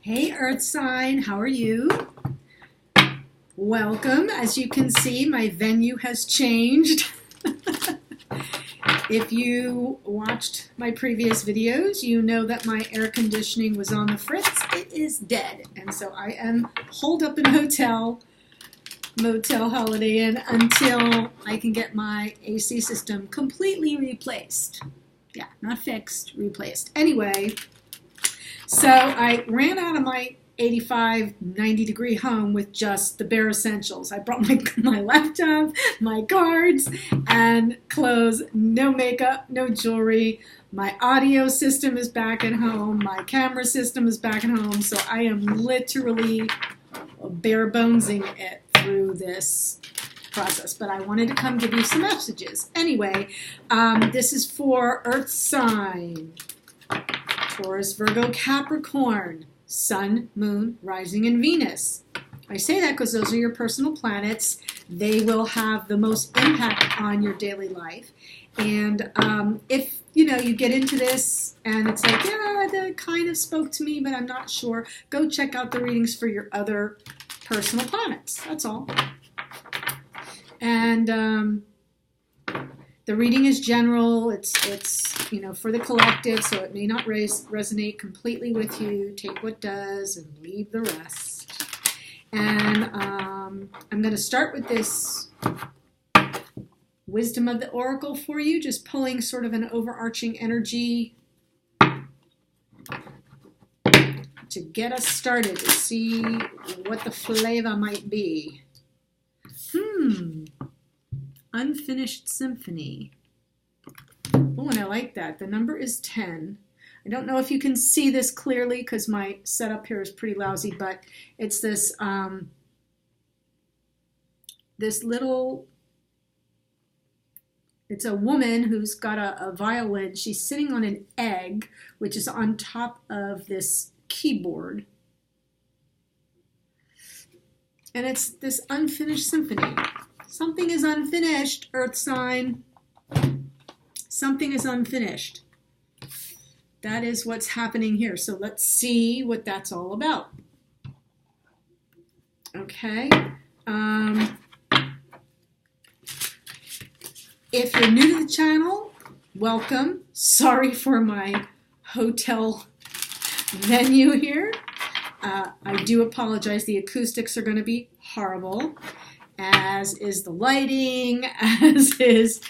Hey Earth sign, how are you? Welcome. As you can see, my venue has changed. If you watched my previous videos, you know that my air conditioning was on the fritz. It is dead, and so I am holed up in a motel Holiday Inn until I can get my AC system completely replaced. Yeah, not fixed, replaced. Anyway, so I ran out of my 85, 90 degree home with just the bare essentials. I brought my laptop, my cards, and clothes, no makeup, no jewelry. My audio system is back at home. My camera system is back at home. So I am literally bare bonesing it through this process. But I wanted to come give you some messages. Anyway, this is for Earth sign. Taurus, Virgo, Capricorn, Sun, Moon, Rising, and Venus. I say that because those are your personal planets. They will have the most impact on your daily life. And if you get into this and it's like, yeah, that kind of spoke to me, but I'm not sure, go check out the readings for your other personal planets. That's all. And the reading is general. It's for the collective, so it may not resonate completely with you. Take what does and leave the rest. And I'm going to start with this wisdom of the oracle for you, just pulling sort of an overarching energy to get us started, to see what the flavor might be. Unfinished symphony. Oh, and I like that. The number is 10. I don't know if you can see this clearly because my setup here is pretty lousy, but it's this it's a woman who's got a violin. She's sitting on an egg, which is on top of this keyboard. And it's this unfinished symphony. Something is unfinished, Earth sign. Something is unfinished. That is what's happening here. So let's see what that's all about. Okay. If you're new to the channel, welcome. Sorry for my hotel venue here. I do apologize. The acoustics are going to be horrible, as is the lighting, as is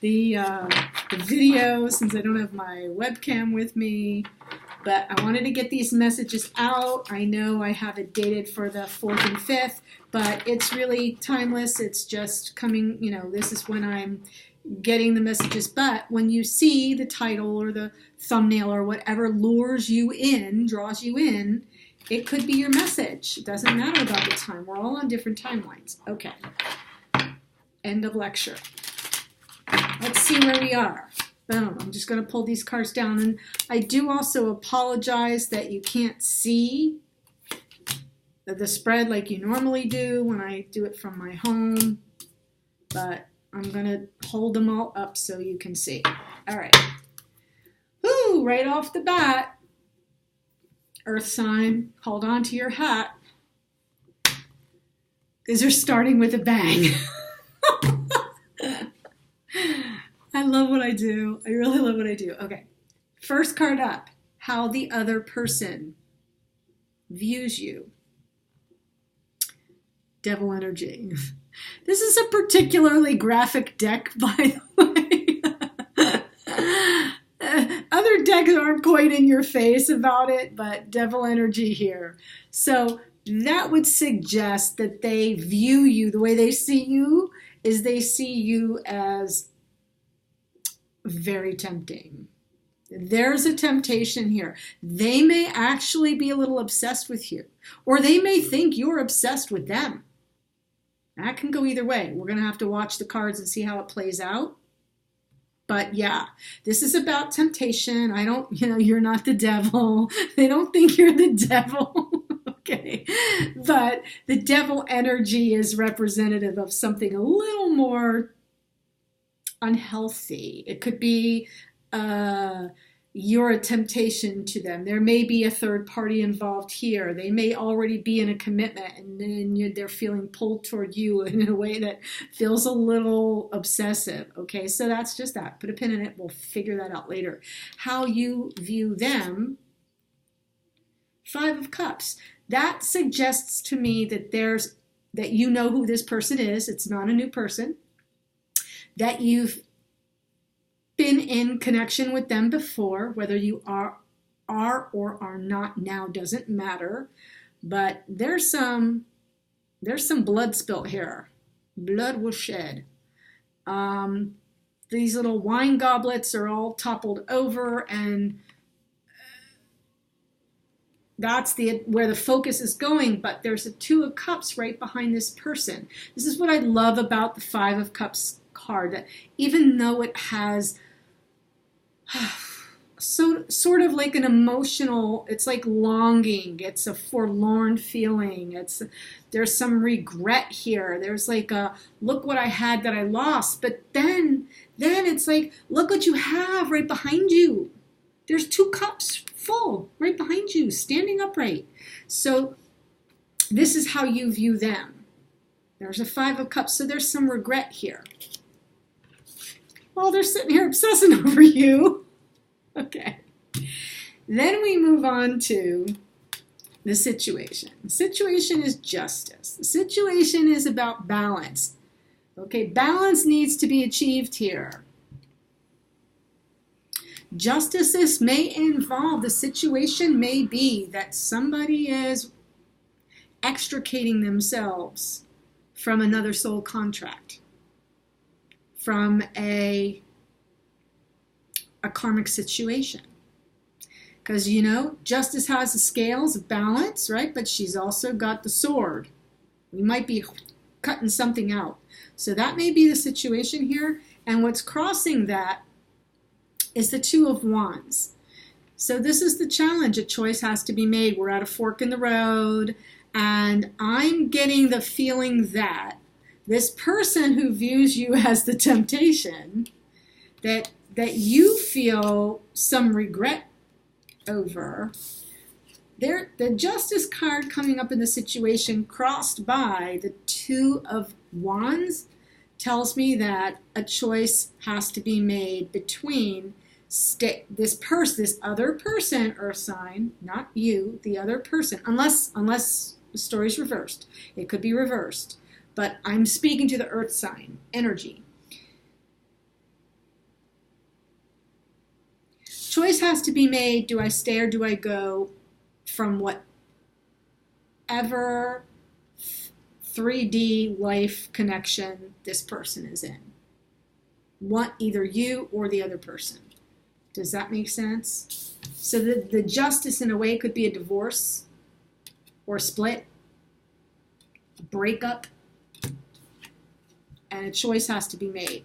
the video, since I don't have my webcam with me. But I wanted to get these messages out. I know I have it dated for the 4th and 5th, but it's really timeless. It's just coming, this is when I'm getting the messages. But when you see the title or the thumbnail or whatever lures you in, draws you in, it could be your message. It doesn't matter about the time. We're all on different timelines. Okay. End of lecture. Let's see where we are. Boom. I'm just going to pull these cards down. And I do also apologize that you can't see the spread like you normally do when I do it from my home. But I'm going to hold them all up so you can see. All right. Woo! Right off the bat. Earth sign, hold on to your hat, because you're starting with a bang. I love what I do. I really love what I do. Okay, first card up, how the other person views you. Devil energy. This is a particularly graphic deck, by the way. Other decks aren't quite in your face about it, but devil energy here. So that would suggest that they view you, the way they see you is they see you as very tempting. There's a temptation here. They may actually be a little obsessed with you, or they may think you're obsessed with them. That can go either way. We're going to have to watch the cards and see how it plays out. But yeah, this is about temptation. You're not the devil. They don't think you're the devil. Okay. But the devil energy is representative of something a little more unhealthy. It could be, you're a temptation to them. There may be a third party involved here. They may already be in a commitment, and then they're feeling pulled toward you in a way that feels a little obsessive. Okay, so that's just that. Put a pin in it. We'll figure that out later. How you view them. Five of Cups. That suggests to me that that you know who this person is. It's not a new person. That you've been in connection with them before, whether you are or are not now doesn't matter, but there's some blood spilt here. Blood was shed. These little wine goblets are all toppled over, and that's where the focus is going, but there's a Two of Cups right behind this person. This is what I love about the Five of Cups card, that even though it has sort of like an emotional, it's like longing, it's a forlorn feeling, there's some regret here, there's like a look what I had that I lost, but then it's like look what you have right behind you. There's 2 cups full right behind you, standing upright. So this is how you view them. There's a Five of Cups, so there's some regret here. Well, they're sitting here obsessing over you. Okay. Then we move on to the situation. The situation is justice. The situation is about balance. Okay, balance needs to be achieved here. Justice, this may involve, the situation may be that somebody is extricating themselves from another soul contract, from a karmic situation. Because, you know, justice has the scales of balance, right? But she's also got the sword. We might be cutting something out. So that may be the situation here. And what's crossing that is the Two of Wands. So this is the challenge. A choice has to be made. We're at a fork in the road. And I'm getting the feeling that this person who views you as the temptation, that you feel some regret over. The Justice card coming up in the situation crossed by the Two of Wands tells me that a choice has to be made between this other person, Earth sign, not you, the other person, unless the story's reversed. It could be reversed. But I'm speaking to the Earth sign energy. Choice has to be made. Do I stay or do I go from whatever 3D life connection this person is in? Want either you or the other person. Does that make sense? So the justice in a way could be a divorce or a split, a breakup, and a choice has to be made.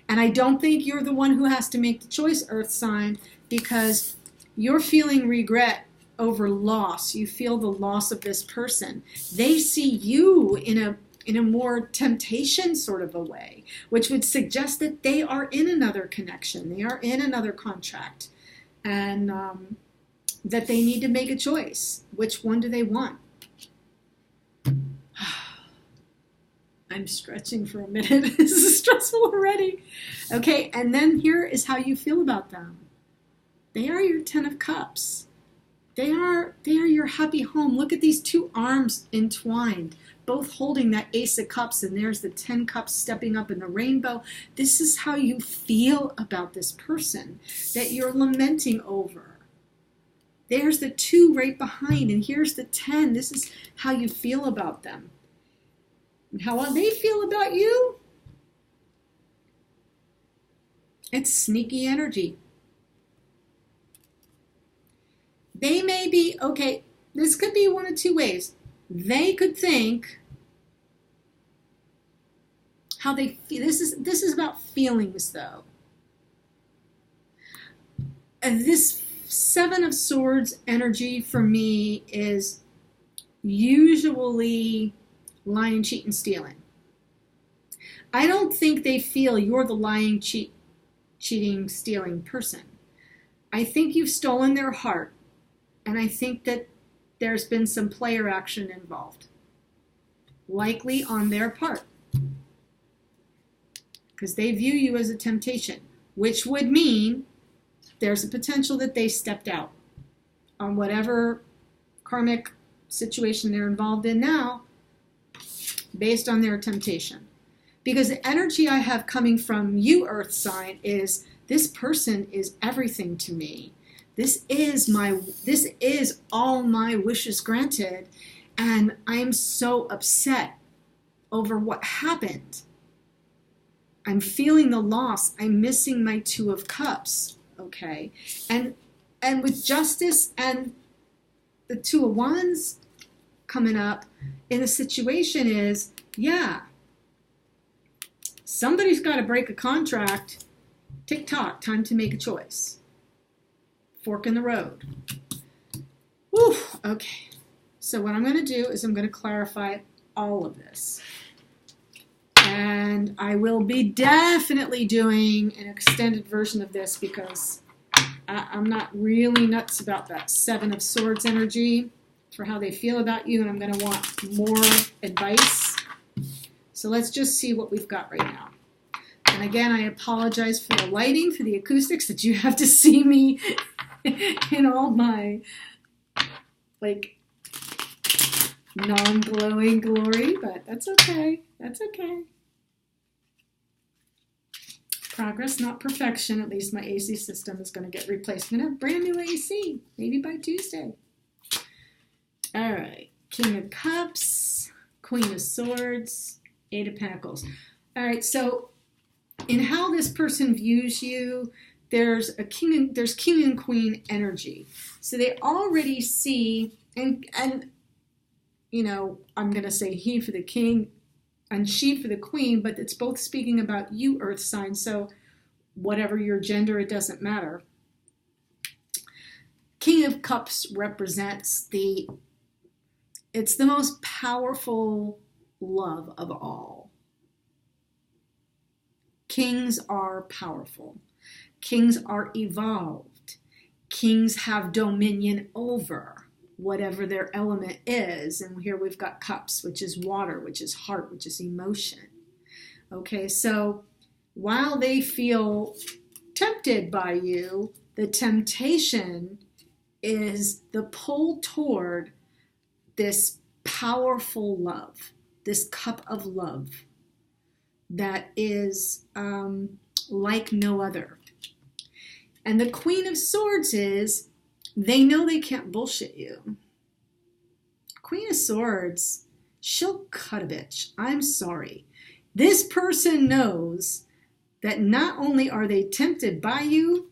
And I don't think you're the one who has to make the choice, Earth sign, because you're feeling regret over loss. You feel the loss of this person. They see you in a more temptation sort of a way, which would suggest that they are in another connection. They are in another contract, and that they need to make a choice. Which one do they want? I'm stretching for a minute. This is stressful already. Okay, and then here is how you feel about them. They are your Ten of Cups. They are your happy home. Look at these 2 arms entwined, both holding that Ace of Cups, and there's the 10 Cups stepping up in the rainbow. This is how you feel about this person that you're lamenting over. There's the 2 right behind, and here's the 10. This is how you feel about them. And how they feel about you? It's sneaky energy. They may be, okay, this could be one of 2 ways. They could think how they feel. This is about feelings, though. And this 7 of Swords energy for me is usually lying, cheating, stealing. I don't think they feel you're the lying, cheating, stealing person. I think you've stolen their heart, and I think that there's been some player action involved, likely on their part, because they view you as a temptation, which would mean there's a potential that they stepped out on whatever karmic situation they're involved in now based on their temptation. Because the energy I have coming from you, Earth sign, is this person is everything to me. This is all my wishes granted, and I'm so upset over what happened. I'm feeling the loss. I'm missing my Two of Cups, okay? And with Justice and the Two of Wands coming up in the situation is, yeah, somebody's got to break a contract. Tick-tock, time to make a choice. Fork in the road. Whew, okay. So what I'm going to do is I'm going to clarify all of this. And I will be definitely doing an extended version of this because I'm not really nuts about that Seven of Swords energy for how they feel about you, and I'm going to want more advice. So let's just see what we've got right now. And again, I apologize for the lighting, for the acoustics, that you have to see me in all my, like, non-glowing glory, but that's okay. That's okay. Progress, not perfection. At least my AC system is going to get replaced. I'm going to have brand new AC, maybe by Tuesday. All right. King of Cups, Queen of Swords, Eight of Pentacles. All right, so in how this person views you, there's king and queen energy. So they already see, and you know, I'm going to say he for the king and she for the queen, but it's both speaking about you, Earth sign. So whatever your gender, it doesn't matter. King of Cups represents it's the most powerful love of all. Kings are powerful. Kings are evolved. Kings have dominion over whatever their element is. And here we've got cups, which is water, which is heart, which is emotion. Okay, so while they feel tempted by you, the temptation is the pull toward this powerful love, this cup of love that is like no other. And the Queen of Swords is, they know they can't bullshit you. Queen of Swords, she'll cut a bitch. I'm sorry. This person knows that not only are they tempted by you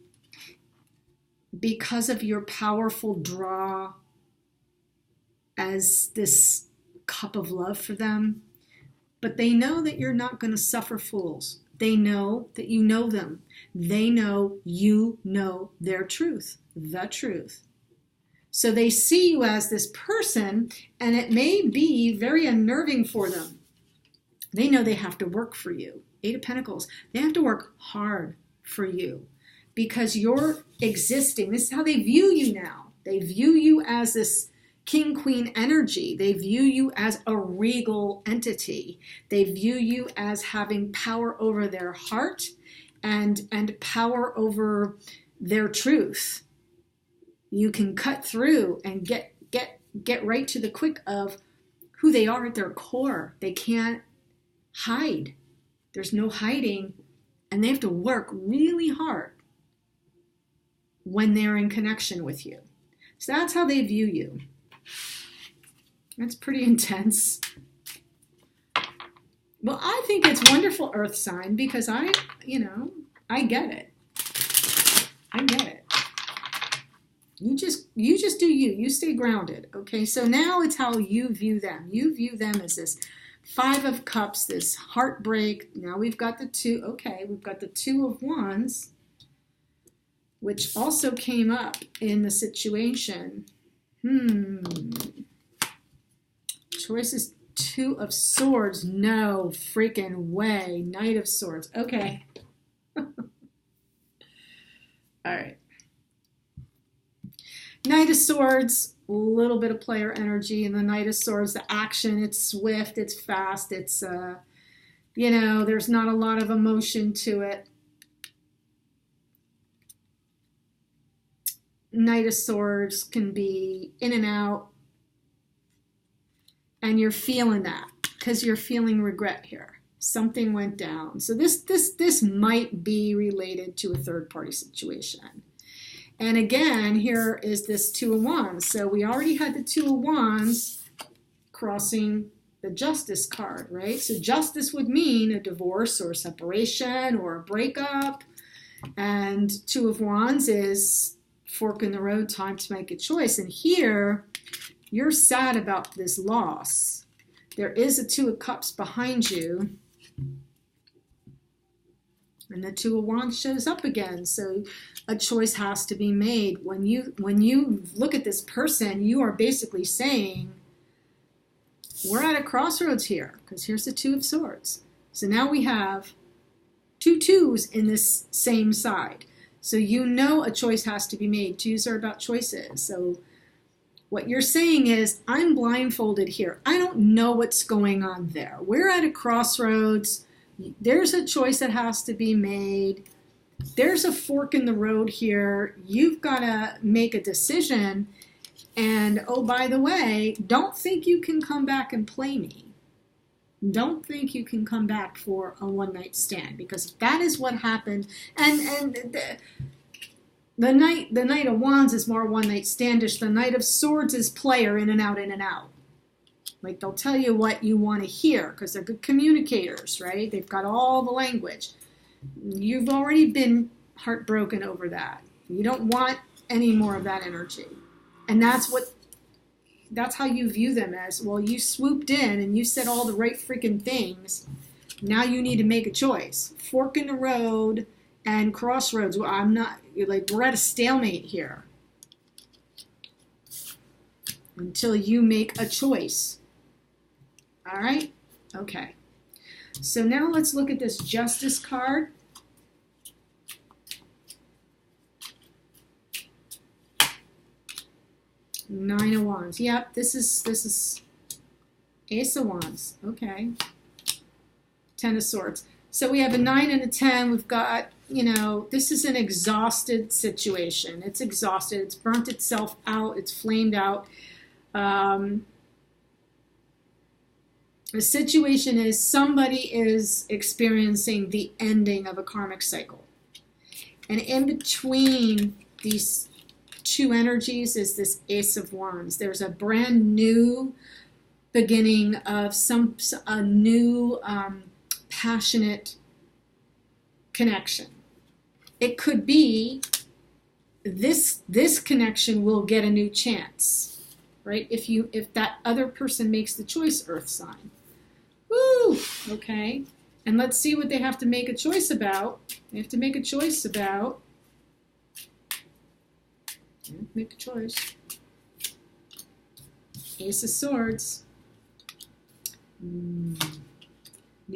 because of your powerful draw as this cup of love for them, but they know that you're not going to suffer fools. They know that you know them. They know you know their truth, the truth. So they see you as this person, and it may be very unnerving for them. They know they have to work for you. Eight of Pentacles. They have to work hard for you because you're existing. This is how they view you now. They view you as this king-queen energy. They view you as a regal entity. They view you as having power over their heart and power over their truth. You can cut through and get right to the quick of who they are at their core. They can't hide. There's no hiding, and they have to work really hard when they're in connection with you. So that's how they view you. That's pretty intense. Well, I think it's wonderful, Earth sign, because I get it. I get it. You just do you. You stay grounded, okay? So now it's how you view them. You view them as this Five of Cups, this heartbreak. Now we've got the two. Okay, we've got the Two of Wands, which also came up in the situation. Choice is Two of Swords. No freaking way. Knight of Swords. Okay. All right. Knight of Swords, a little bit of player energy in the Knight of Swords. The action, it's swift, it's fast, it's, you know, there's not a lot of emotion to it. Knight of Swords can be in and out, and you're feeling that because you're feeling regret here. Something went down. So this might be related to a third-party situation. And again, here is this Two of Wands. So we already had the Two of Wands crossing the Justice card, right? So Justice would mean a divorce or a separation or a breakup. And Two of Wands is fork in the road, time to make a choice. And here, you're sad about this loss. There is a Two of Cups behind you. And the Two of Wands shows up again. So a choice has to be made. When you look at this person, you are basically saying, we're at a crossroads here, because here's the Two of Swords. So now we have two twos in this same side. So you know a choice has to be made. Twos are about choices. So what you're saying is, I'm blindfolded here. I don't know what's going on there. We're at a crossroads. There's a choice that has to be made. There's a fork in the road here. You've got to make a decision. And oh, by the way, don't think you can come back and play me. Don't think you can come back for a one-night stand, because that is what happened. And the Knight of Wands is more one-night standish. The Knight of Swords is player, in and out, in and out. Like, they'll tell you what you want to hear because they're good communicators, right? They've got all the language. You've already been heartbroken over that. You don't want any more of that energy. And that's how you view them as, well, you swooped in and you said all the right freaking things. Now you need to make a choice. Fork in the road and crossroads. Well, we're at a stalemate here. Until you make a choice. All right? Okay. So now let's look at this Justice card. Nine of Wands. Yep, this is Ace of Wands. Okay. Ten of Swords. So we have a 9 and a 10. We've got, this is an exhausted situation. It's exhausted. It's burnt itself out. It's flamed out. The situation is somebody is experiencing the ending of a karmic cycle. And in between these two energies is this Ace of Wands. There's a brand new beginning of a new passionate connection. It could be this connection will get a new chance, right? If that other person makes the choice, Earth sign. Woo! Okay. And let's see what they have to make a choice about. They have to make a choice about. Make a choice. Ace of Swords. New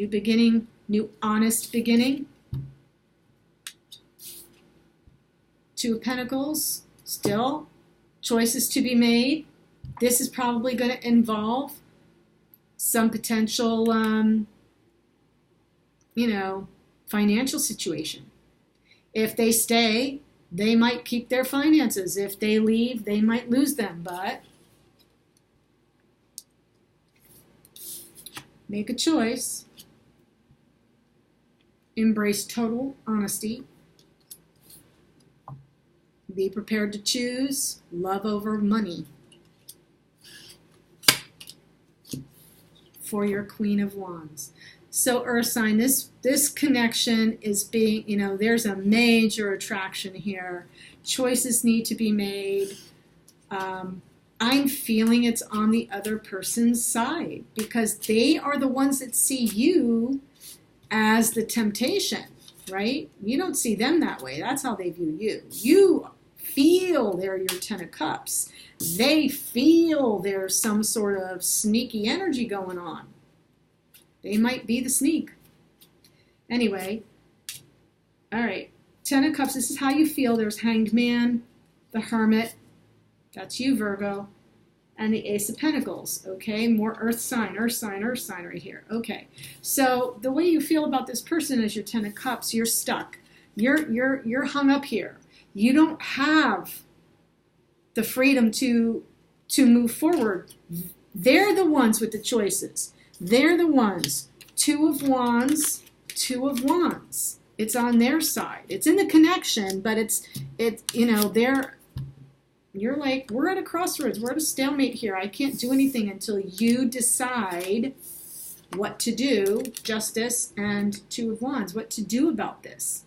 beginning, new honest beginning. Two of Pentacles. Still, choices to be made. This is probably going to involve some potential, financial situation. If they stay, they might keep their finances. If they leave, they might lose them. But make a choice. Embrace total honesty. Be prepared to choose love over money for your Queen of Wands. So Earth sign, this connection is being, there's a major attraction here. Choices need to be made. I'm feeling it's on the other person's side because they are the ones that see you as the temptation, right? You don't see them that way. That's how they view you. You feel they're your Ten of Cups. They feel there's some sort of sneaky energy going on. They might be the sneak. Anyway, all right. Ten of Cups, this is how you feel. There's Hanged Man, the Hermit, that's you, Virgo, and the Ace of Pentacles, okay? More earth sign right here. Okay, so the way you feel about this person is your Ten of Cups. You're stuck. You're hung up here. You don't have the freedom to move forward. They're the ones with the choices. They're the ones. Two of Wands, Two of Wands. It's on their side. It's in the connection, but it's you know, you're like, we're at a crossroads. We're at a stalemate here. I can't do anything until you decide what to do. Justice and Two of Wands. What to do about this.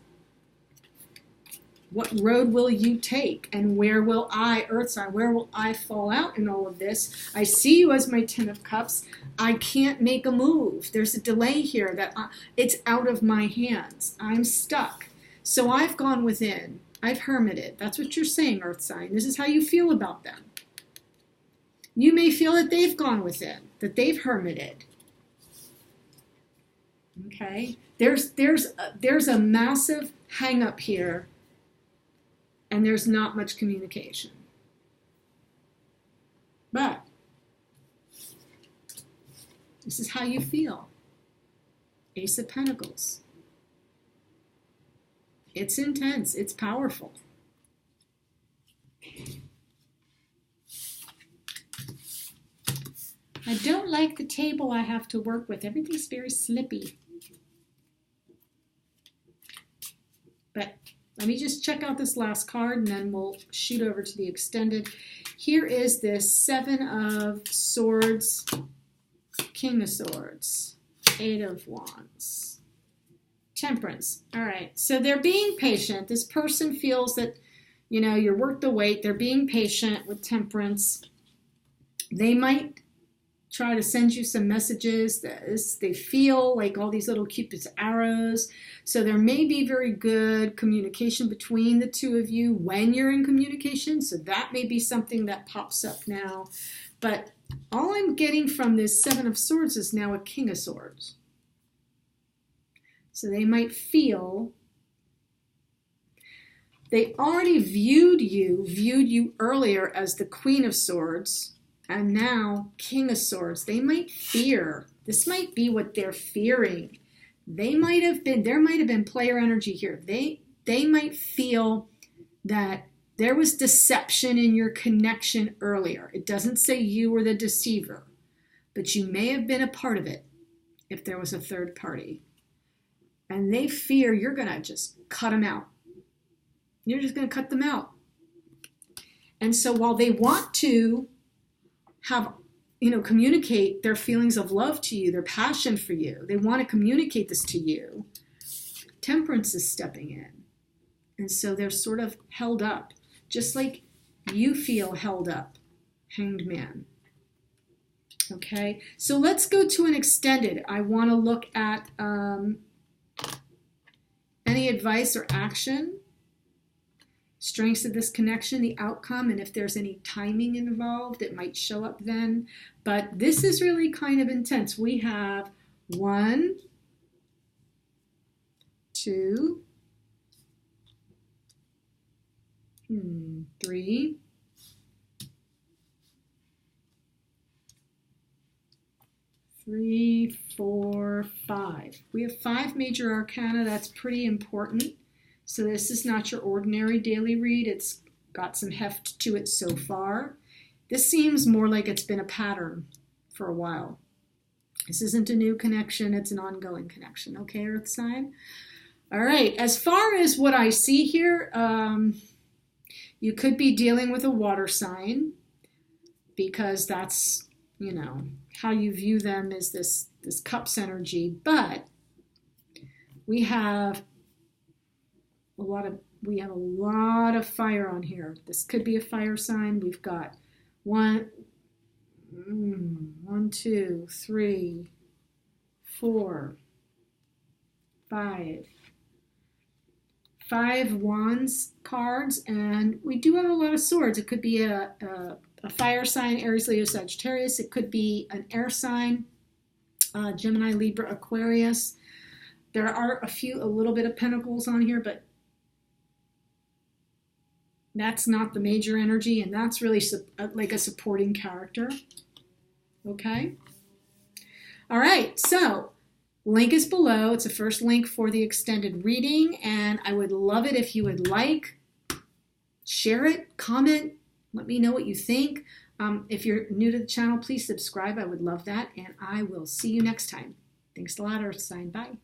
What road will you take? And where will I, Earth sign, where will I fall out in all of this? I see you as my Ten of Cups. I can't make a move. There's a delay here that it's out of my hands. I'm stuck. So I've gone within. I've hermited. That's what you're saying, Earth sign. This is how you feel about them. You may feel that they've gone within, that they've hermited. Okay? There's a massive hang up here, and there's not much communication. But this is how you feel. Ace of Pentacles. It's intense. It's powerful. I don't like the table I have to work with. Everything's very slippy. But let me just check out this last card, and then we'll shoot over to the extended. Here is this Seven of Swords, King of Swords, Eight of Wands. Temperance. All right. So they're being patient. This person feels that, you know, you're worth the wait. They're being patient with Temperance. They might try to send you some messages that they feel like all these little Cupid's arrows. So there may be very good communication between the two of you when you're in communication. So that may be something that pops up now. But all I'm getting from this Seven of Swords is now a King of Swords. So they might feel they already viewed you earlier as the Queen of Swords, and now King of Swords. They might fear. This might be what they're fearing. There might have been player energy here. They might feel that there was deception in your connection earlier. It doesn't say you were the deceiver, but you may have been a part of it if there was a third party. And they fear you're going to just cut them out. You're just going to cut them out. And so while they want to have, you know, communicate their feelings of love to you, their passion for you, they want to communicate this to you, Temperance is stepping in. And so they're sort of held up, just like you feel held up, Hanged Man. Okay, so let's go to an extended. I want to look at any advice or action, strengths of this connection, the outcome, and if there's any timing involved, it might show up then. But this is really kind of intense. We have 1, 2, 3, 3, 4, 5. We have 5 major arcana. That's pretty important. So this is not your ordinary daily read. It's got some heft to it so far. This seems more like it's been a pattern for a while. This isn't a new connection. It's an ongoing connection. Okay, Earth sign? All right. As far as what I see here, you could be dealing with a water sign because that's, you know, how you view them is this cups energy. But we have a lot of fire on here. This could be a fire sign. We've got 1, 2, 3, 4, 5. 5 wands cards, and we do have a lot of swords. It could be a fire sign, Aries, Leo, Sagittarius. It could be an air sign, Gemini, Libra, Aquarius. There are a little bit of pentacles on here, but That's not the major energy, and that's really like a supporting character. Okay? All right, so link is below. It's the first link for the extended reading, and I would love it if you would like, share it, comment, let me know what you think. If you're new to the channel, please subscribe. I would love that, and I will see you next time. Thanks a lot, Earth Sign. Bye.